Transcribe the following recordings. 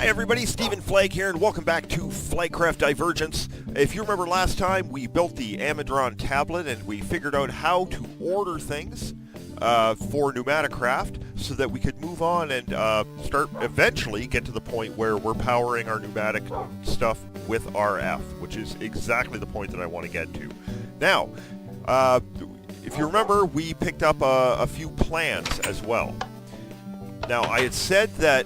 Hi everybody, Stephen Flagg here, and welcome back to Flaggcraft Divergence. If you remember last time, we built the Amidron tablet and we figured out how to order things for PneumaticCraft so that we could move on and eventually get to the point where we're powering our pneumatic stuff with RF, which is exactly the point that I want to get to. Now, if you remember, we picked up a few plans as well. Now, I had said that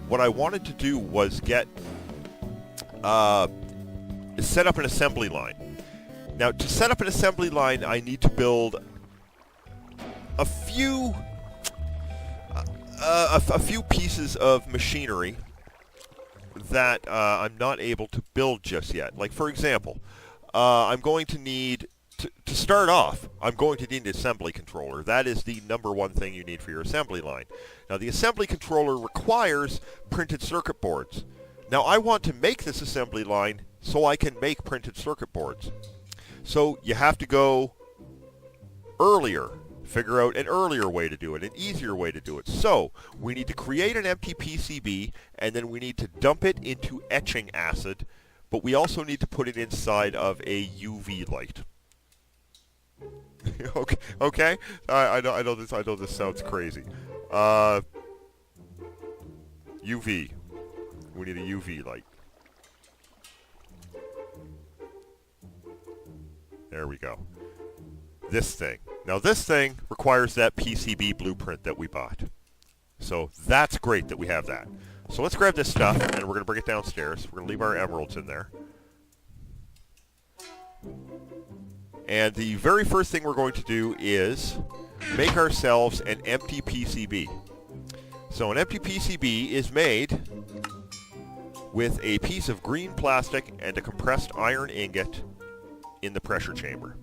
what I wanted to do was set up an assembly line. Now, to set up an assembly line, I need to build a few pieces of machinery that I'm not able to build just yet. Like, for example, I'm going to need... To start off, I'm going to need an assembly controller. That is the number one thing you need for your assembly line. Now, the assembly controller requires printed circuit boards. Now, I want to make this assembly line so I can make printed circuit boards. So, you have to go earlier. Figure out an earlier way to do it, an easier way to do it. So, we need to create an empty PCB, and then we need to dump it into etching acid, but we also need to put it inside of a UV light. Okay. I know this sounds crazy. UV. We need a UV light. There we go. This thing. Now this thing requires that PCB blueprint that we bought. So that's great that we have that. So let's grab this stuff and we're going to bring it downstairs. We're going to leave our emeralds in there. And the very first thing we're going to do is make ourselves an empty PCB. So an empty PCB is made with a piece of green plastic and a compressed iron ingot in the pressure chamber.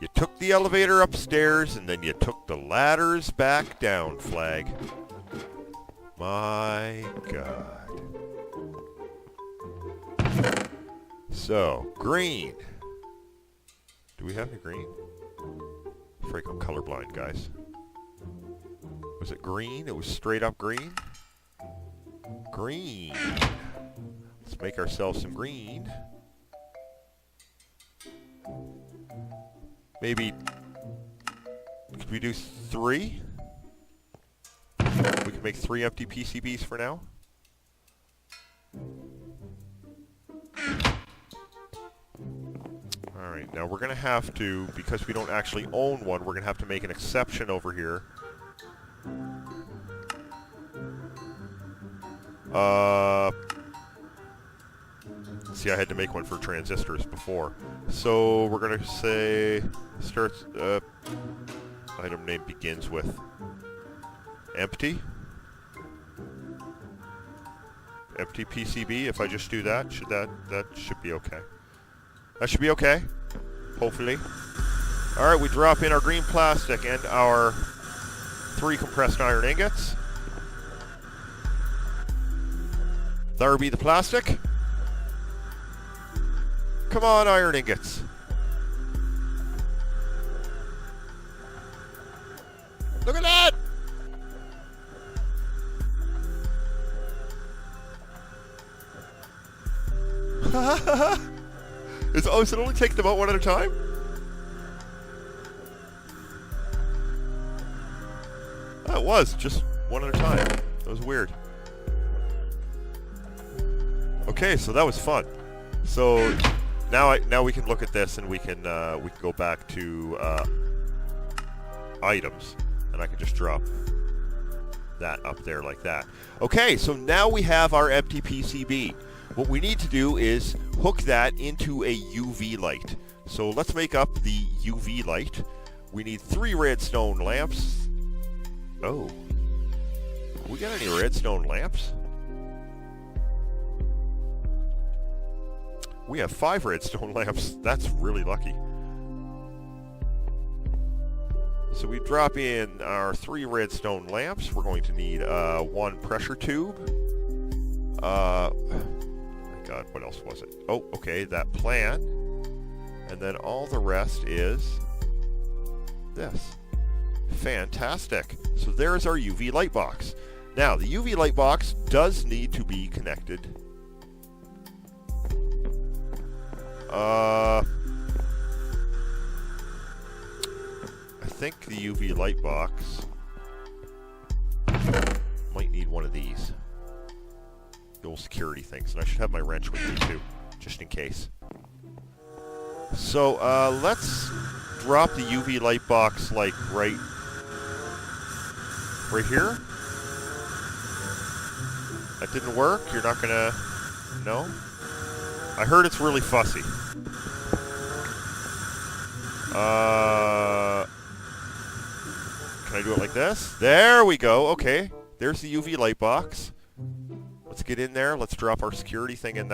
You took the elevator upstairs and then you took the ladders back down, Flagg. My God. So, green. Do we have any green? I'm afraid I'm colorblind, guys. Was it green? It was straight up green? Green. Let's make ourselves some green. Maybe... Could we do 3? We can make 3 empty PCBs for now. Alright, now we're going to have to, because we don't actually own one, we're going to have to make an exception over here. See, I had to make one for transistors before. So, we're going to say, item name begins with empty. Empty PCB, if I just do that, that should be okay. That should be okay, hopefully. Alright, we drop in our green plastic and our 3 compressed iron ingots. There be the plastic. Come on, iron ingots. Look at that! Is it only taking them out one at a time? Oh, it was just one at a time. That was weird. Okay, so that was fun. So now we can look at this and we can go back to items, and I can just drop that up there like that. Okay, so now we have our empty PCB. What we need to do is hook that into a UV light. So let's make up the UV light. We need 3 redstone lamps. Oh. We got any redstone lamps? We have 5 redstone lamps. That's really lucky. So we drop in our 3 redstone lamps. We're going to need 1 pressure tube. God, what else was it? Oh, okay, that plan. And then all the rest is this. Fantastic. So there's our UV light box. Now, the UV light box does need to be connected. I think the UV light box might need one of these. The old security things. And I should have my wrench with me too, just in case. So, let's drop the UV light box, like, right here. That didn't work? You're not gonna... No? I heard it's really fussy. Can I do it like this? There we go. Okay. There's the UV light box. Let's get in there. Let's drop our security thing in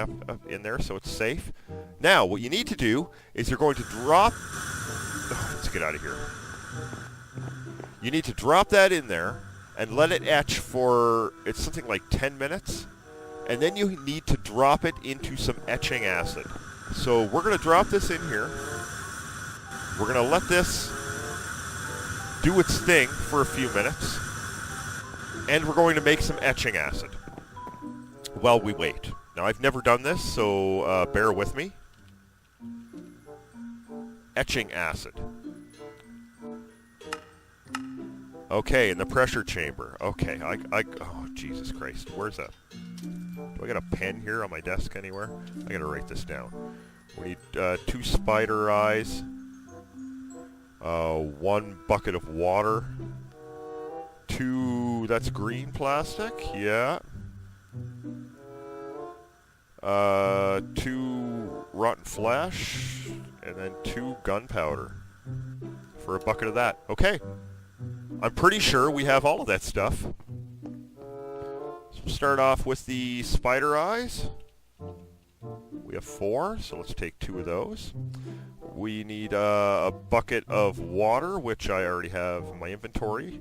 there so it's safe. Now, what you need to do is you're going to drop... Oh, let's get out of here. You need to drop that in there and let it etch for... It's something like 10 minutes. And then you need to drop it into some etching acid. So we're going to drop this in here. We're going to let this do its thing for a few minutes. And we're going to make some etching acid while we wait. Now, I've never done this, so bear with me. Etching acid. Okay, in the pressure chamber. Okay, oh, Jesus Christ. Where's that? Do I got a pen here on my desk anywhere? I gotta write this down. We need 2 spider eyes. 1 bucket of water. 2... That's green plastic? Yeah. 2 rotten flesh. And then 2 gunpowder. For a bucket of that. Okay. I'm pretty sure we have all of that stuff. So we'll start off with the spider eyes. We have 4, so let's take 2 of those. We need a bucket of water, which I already have in my inventory.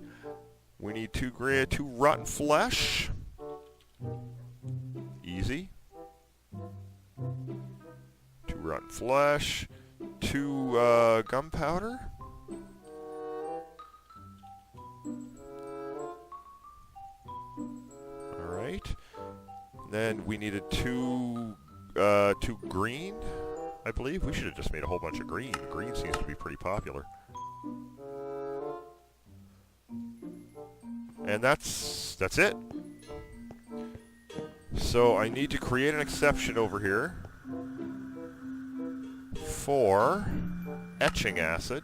We need 2 rotten flesh. Easy. 2 rotten flesh. 2 gunpowder. Alright. Then we needed 2 green, I believe. We should have just made a whole bunch of green. Green seems to be pretty popular. And that's it. So I need to create an exception over here for etching acid.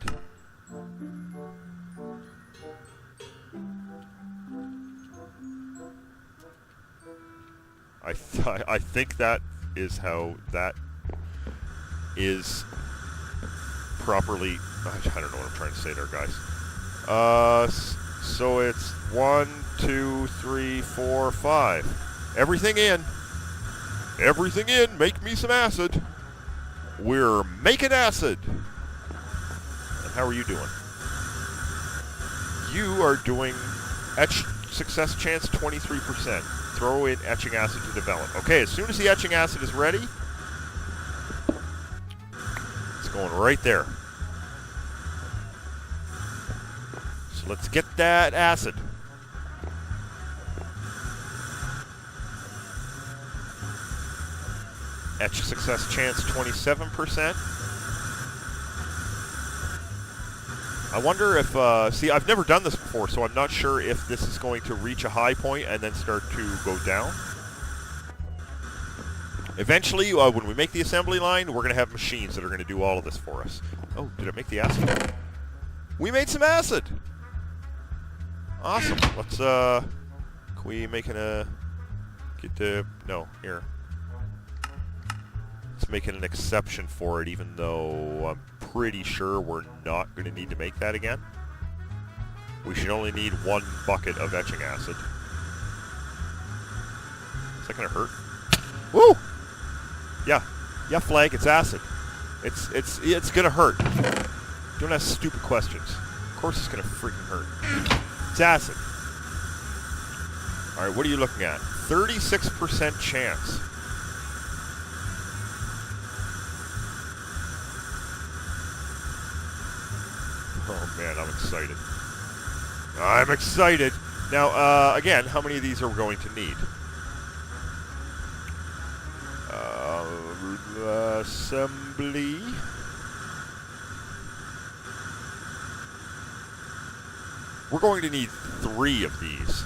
I think that is how that is properly... I don't know what I'm trying to say there, guys. So it's 1, 2, 3, 4, 5. Everything in. Everything in. Make me some acid. We're making acid. And how are you doing? You are doing etch success chance 23%. Throw in etching acid to develop. Okay, as soon as the etching acid is ready, it's going right there. So let's get that acid. Etch success chance 27%. I wonder if, see, I've never done this before, so I'm not sure if this is going to reach a high point and then start to go down. Eventually, when we make the assembly line, we're going to have machines that are going to do all of this for us. Oh, did it make the acid? We made some acid! Awesome. Let's, can we make no, here. Let's make it an exception for it, even though I'm pretty sure we're not going to need to make that again. We should only need 1 bucket of etching acid. Is that going to hurt? Woo! Yeah, Flagg, it's acid. It's going to hurt. Don't ask stupid questions. Of course it's going to freaking hurt. It's acid. Alright, what are you looking at? 36% chance. Oh man, I'm excited. I'm excited. Now, again, how many of these are we going to need? Assembly. We're going to need 3 of these.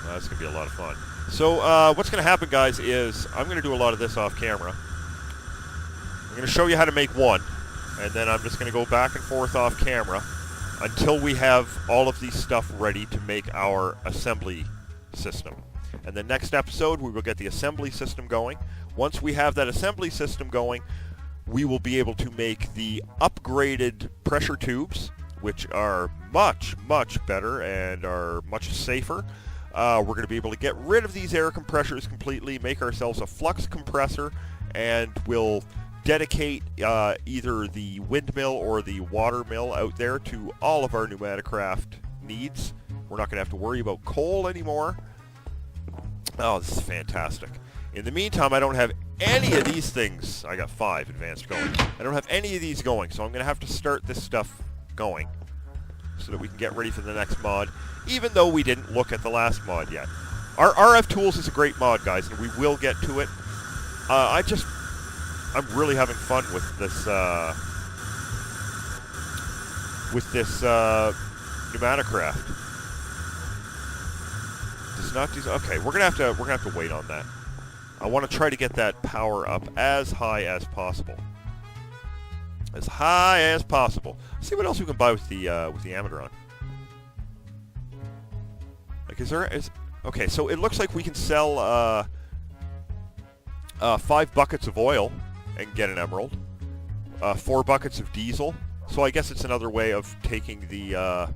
That's going to be a lot of fun. So, what's going to happen, guys, is I'm going to do a lot of this off camera. I'm going to show you how to make one, and then I'm just going to go back and forth off camera until we have all of these stuff ready to make our assembly system. And the next episode, we will get the assembly system going. Once we have that assembly system going, we will be able to make the upgraded pressure tubes, which are much, much better and are much safer. We're going to be able to get rid of these air compressors completely, make ourselves a flux compressor, and we'll dedicate either the windmill or the water mill out there to all of our Pneumaticraft needs. We're not going to have to worry about coal anymore. Oh, this is fantastic. In the meantime, I don't have any of these things. I got 5 advanced going. I don't have any of these going, so I'm going to have to start this stuff going so that we can get ready for the next mod, even though we didn't look at the last mod yet. Our RF Tools is a great mod, guys, and we will get to it. I'm really having fun with this Pneumaticraft. Does not do. Okay, we're gonna have to wait on that. I want to try to get that power up as high as possible. As high as possible. See what else we can buy with the Amadron. Like, okay, so it looks like we can sell 5 buckets of oil and get an emerald. 4 buckets of diesel. So I guess it's another way of taking the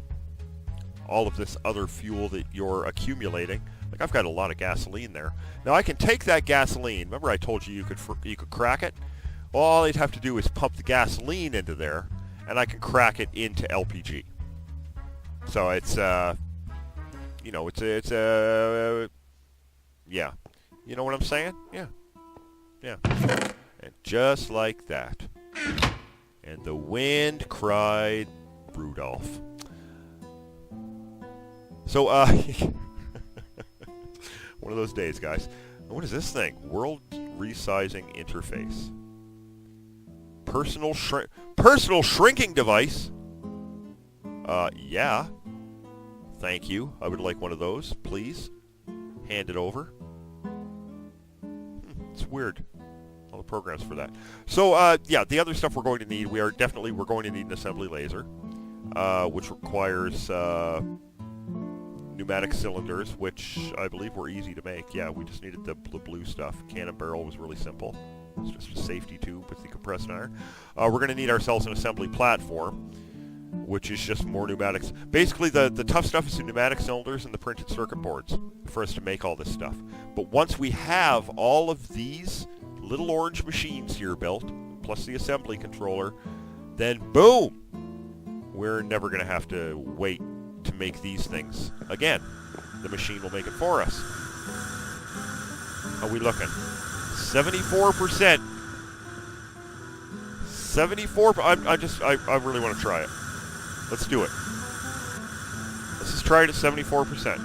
all of this other fuel that you're accumulating. Like, I've got a lot of gasoline there. Now I can take that gasoline. Remember I told you you could crack it? Well, all I'd have to do is pump the gasoline into there, and I can crack it into LPG. So it's you know, yeah. You know what I'm saying? Yeah. Yeah. And just like that. And the wind cried Rudolph. So, one of those days, guys. What is this thing? World resizing interface. Personal shrinking device. Yeah. Thank you. I would like one of those, please. Hand it over. It's weird. All the programs for that. So, yeah, the other stuff we're going to need, we're going to need an assembly laser, which requires pneumatic cylinders, which I believe were easy to make. Yeah, we just needed the blue stuff. Cannon barrel was really simple. It's just a safety tube with the compressed iron. We're going to need ourselves an assembly platform, which is just more pneumatics. Basically, the tough stuff is the pneumatic cylinders and the printed circuit boards for us to make all this stuff. But once we have all of these little orange machines here built, plus the assembly controller, then boom! We're never going to have to wait to make these things again. The machine will make it for us. How are we looking? 74%. 74. I really want to try it. Let's do it. Let's just try it at 74%.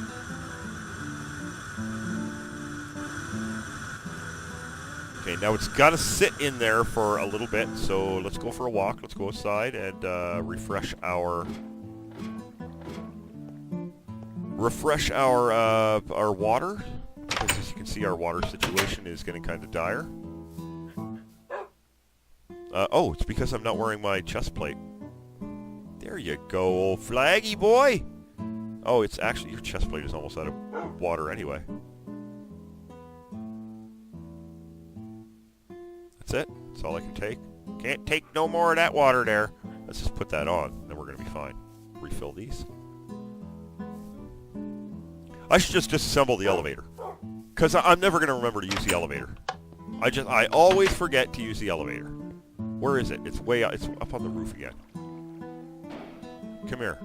Okay, now it's got to sit in there for a little bit, so let's go for a walk. Let's go outside and refresh our water, because as you can see, our water situation is getting kind of dire. Oh, it's because I'm not wearing my chest plate. There you go, old Flaggy boy. Oh, it's actually, your chest plate is almost out of water anyway. That's it. That's all I can take. Can't take no more of that water there. Let's just put that on, then we're going to be fine. Refill these. I should just disassemble the elevator, because I'm never going to remember to use the elevator. I always forget to use the elevator. Where is it? It's way up. It's up on the roof again. Come here.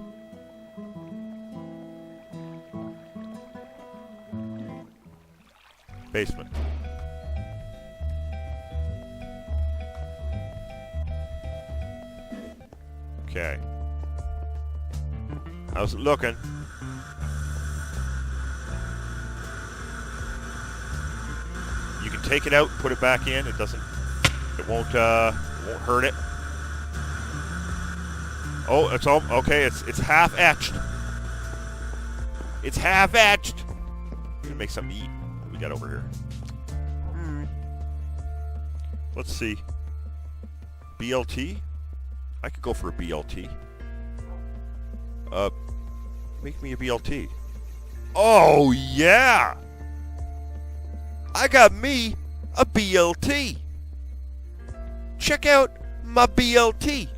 Basement. Okay. I was looking. You can take it out, put it back in. It won't hurt it. Oh, it's all okay. It's half etched. It's half etched. I'm gonna make something to eat. What we got over here? Let's see. BLT. I could go for a BLT. Make me a BLT. Oh yeah. I got me a BLT. Check out my BLT.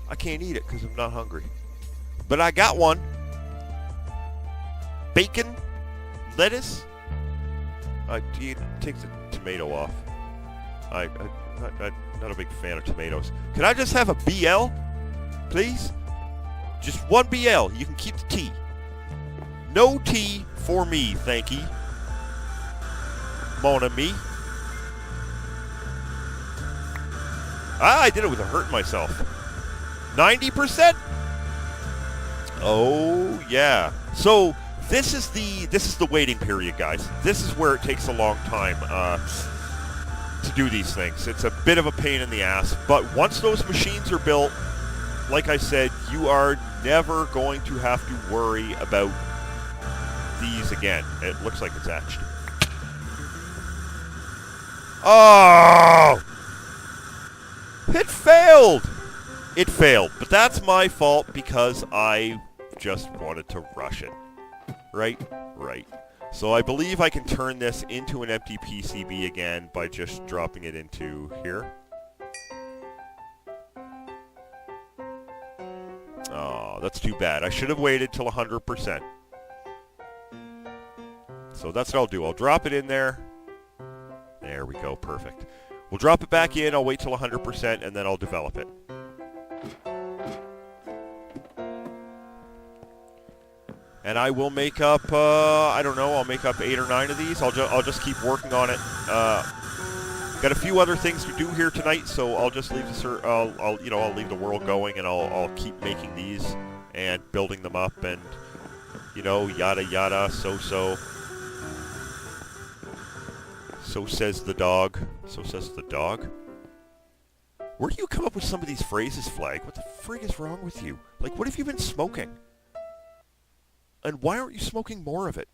I can't eat it because I'm not hungry. But I got one. Bacon, lettuce. Take the tomato off. I'm not a big fan of tomatoes. Can I just have a BL, please? Just one BL. You can keep the T. No T for me, thank you. Mon ami. I did it without hurting myself. 90%. Oh yeah. So this is the waiting period, guys. This is where it takes a long time to do these things. It's a bit of a pain in the ass, but once those machines are built, like I said, you are never going to have to worry about these again. It looks like it's etched. Oh! It failed! It failed, but that's my fault because I just wanted to rush it. Right? Right. So I believe I can turn this into an empty PCB again by just dropping it into here. Oh, that's too bad. I should have waited till 100%. So that's what I'll do. I'll drop it in there. There we go. Perfect. We'll drop it back in. I'll wait till 100%, and then I'll develop it. And I will make up, I don't know, I'll make up 8 or 9 of these. I'll just keep working on it. Got a few other things to do here tonight, so I'll just leave I'll leave the world going, and I'll keep making these and building them up, and yada yada, so. So says the dog. So says the dog. Where do you come up with some of these phrases, Flagg? What the frig is wrong with you? Like, what have you been smoking? And why aren't you smoking more of it?